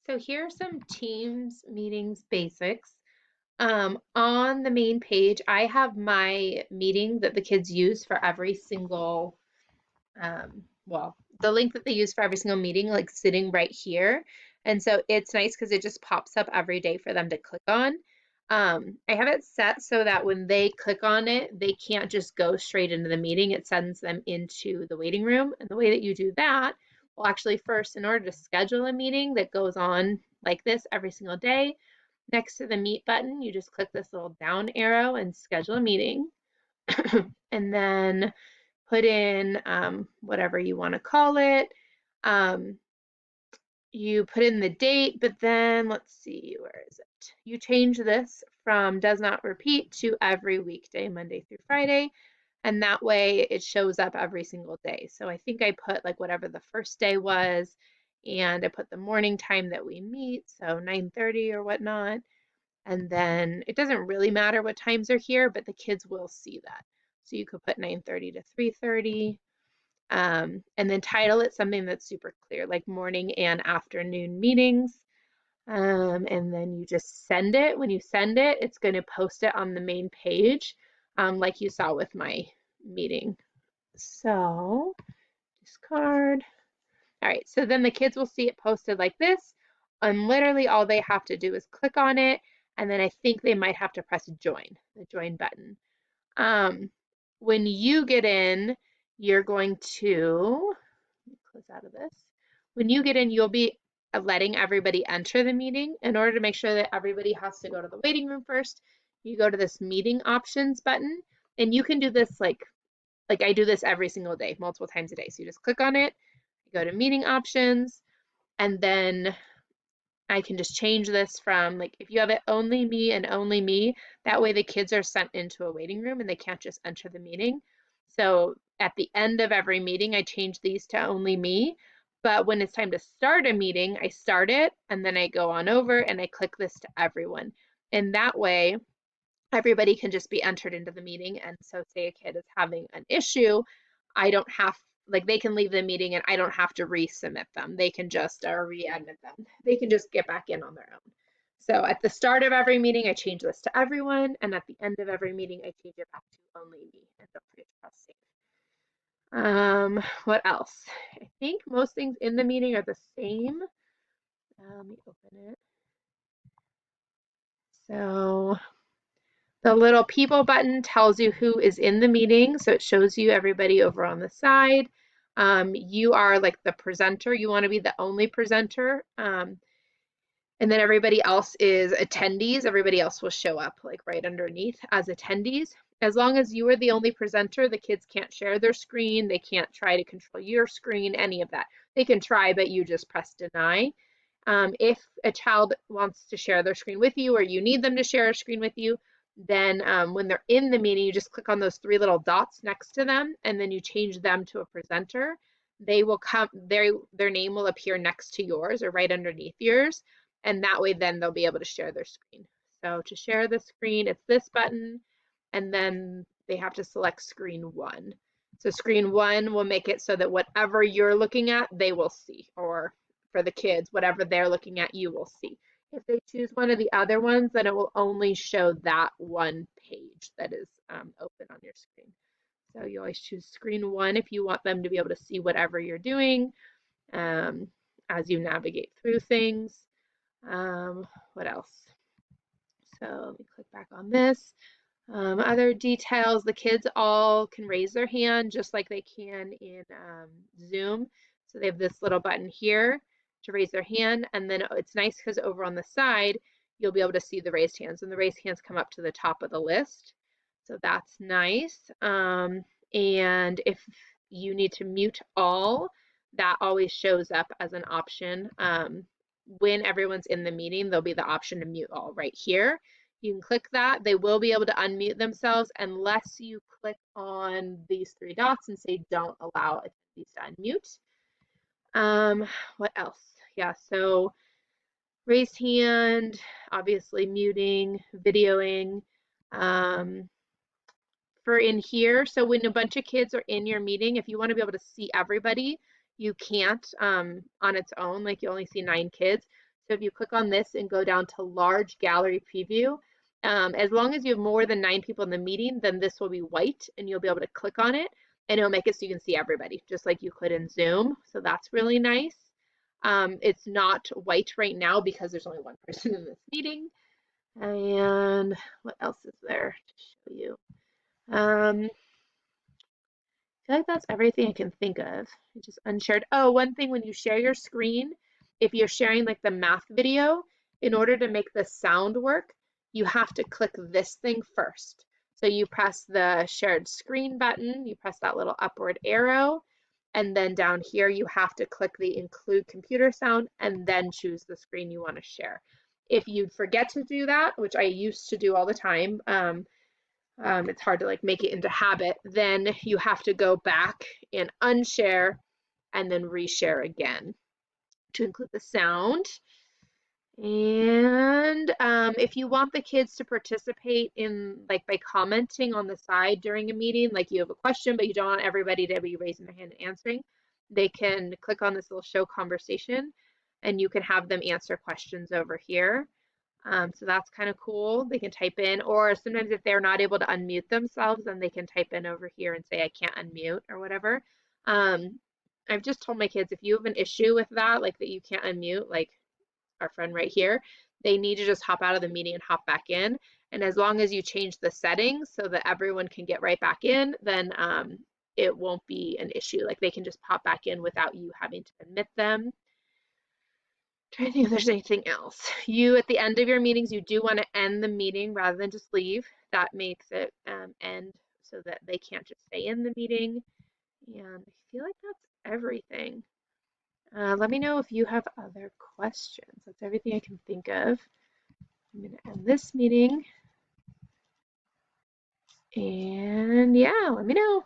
So here are some Teams meetings basics. On the main page, I have my meeting that the kids use for every single, the link that they use for every single meeting, like sitting right here. And so it's nice because it just pops up every day for them to click on. I have it set so that when they click on it, they can't just go straight into the meeting. It sends them into the waiting room. And the way that you do that, well, actually, first, in order to schedule a meeting that goes on like this every single day, next to the meet button, you just click this little down arrow and schedule a meeting. And then put in whatever you want to call it. Um, you put in the date, but then let's see, where is it? You change this from does not repeat to every weekday, Monday through Friday. And that way it shows up every single day. So I think I put like whatever the first day was, and I put the morning time that we meet, so 9:30 or whatnot. And then it doesn't really matter what times are here, but the kids will see that. So you could put 9:30 to 3:30. And then title it something that's super clear, like morning and afternoon meetings. And then you just send it. When you send it, it's going to post it on the main page, like you saw with my meeting. So discard. All right, so then the kids will see it posted like this, and literally all they have to do is click on it, and then I think they might have to press join, the join button. Um, when you get in, you're going to, let me close out of this. When you get in, you'll be letting everybody enter the meeting. In order to make sure that everybody has to go to the waiting room first, you go to this meeting options button, and you can do this like I do this every single day, multiple times a day. So you just click on it, you go to meeting options, and then I can just change this from like if you have it only me and only me, that way the kids are sent into a waiting room and they can't just enter the meeting. So at the end of every meeting, I change these to only me. But when it's time to start a meeting, I start it and then I go on over and I click this to everyone. And that way, everybody can just be entered into the meeting. And so, say a kid is having an issue, I don't have like they can leave the meeting and I don't have to resubmit them. They can just re-admit them. They can just get back in on their own. So at the start of every meeting, I change this to everyone, and at the end of every meeting, I change it back to only me. And don't forget to press save. What else? I think most things in the meeting are the same. Let me open it. So the little people button tells you who is in the meeting, so it shows you everybody over on the side. You are like the presenter. You want to be the only presenter. And then everybody else is attendees. Everybody else will show up like right underneath as attendees. As long as you are the only presenter, the kids can't share their screen. They can't try to control your screen, any of that. They can try, but you just press deny. If a child wants to share their screen with you or you need them to share a screen with you, then when they're in the meeting, you just click on those three little dots next to them and then you change them to a presenter. They will come, their name will appear next to yours or right underneath yours. And that way then they'll be able to share their screen. So to share the screen, it's this button, and then they have to select screen one. So screen one will make it so that whatever you're looking at, they will see, or for the kids, whatever they're looking at, you will see. If they choose one of the other ones, then it will only show that one page that is open on your screen. So you always choose screen one if you want them to be able to see whatever you're doing as you navigate through things. What else? So let me click back on this. Other details, the kids all can raise their hand just like they can in Zoom. So they have this little button here to raise their hand. And then it's nice because over on the side, you'll be able to see the raised hands. And the raised hands come up to the top of the list. So that's nice. And if you need to mute all, that always shows up as an option. When everyone's in the meeting, there'll be the option to mute all right here. You can click that. They will be able to unmute themselves unless you click on these three dots and say don't allow attendees to unmute. What else? Yeah, so raised hand, obviously muting, videoing. For in here, so when a bunch of kids are in your meeting, if you want to be able to see everybody, you can't on its own, like you only see 9 kids. So if you click on this and go down to large gallery preview, as long as you have more than 9 people in the meeting, then this will be white and you'll be able to click on it and it'll make it so you can see everybody, just like you could in Zoom. So that's really nice. It's not white right now because there's only one person in this meeting. And what else is there to show you? I feel like that's everything I can think of. I just unshared. Oh, one thing, when you share your screen, if you're sharing like the math video, in order to make the sound work, you have to click this thing first. So you press the shared screen button, you press that little upward arrow, and then down here you have to click the include computer sound and then choose the screen you want to share. If you forget to do that, which I used to do all the time, it's hard to like make it into habit, then you have to go back and unshare and then reshare again to include the sound. And if you want the kids to participate in like by commenting on the side during a meeting, like you have a question but you don't want everybody to be raising their hand and answering, they can click on this little show conversation and you can have them answer questions over here. So that's kind of cool. They can type in, or sometimes if they're not able to unmute themselves, then they can type in over here and say, I can't unmute or whatever. I've just told my kids, if you have an issue with that, like that you can't unmute, like our friend right here, they need to just hop out of the meeting and hop back in. And as long as you change the settings so that everyone can get right back in, then it won't be an issue. Like they can just pop back in without you having to admit them. Trying to think if there's anything else. You, at the end of your meetings, you do want to end the meeting rather than just leave. That makes it end so that they can't just stay in the meeting. And I feel like that's everything. Let me know if you have other questions. That's everything I can think of. I'm going to end this meeting. And yeah, let me know.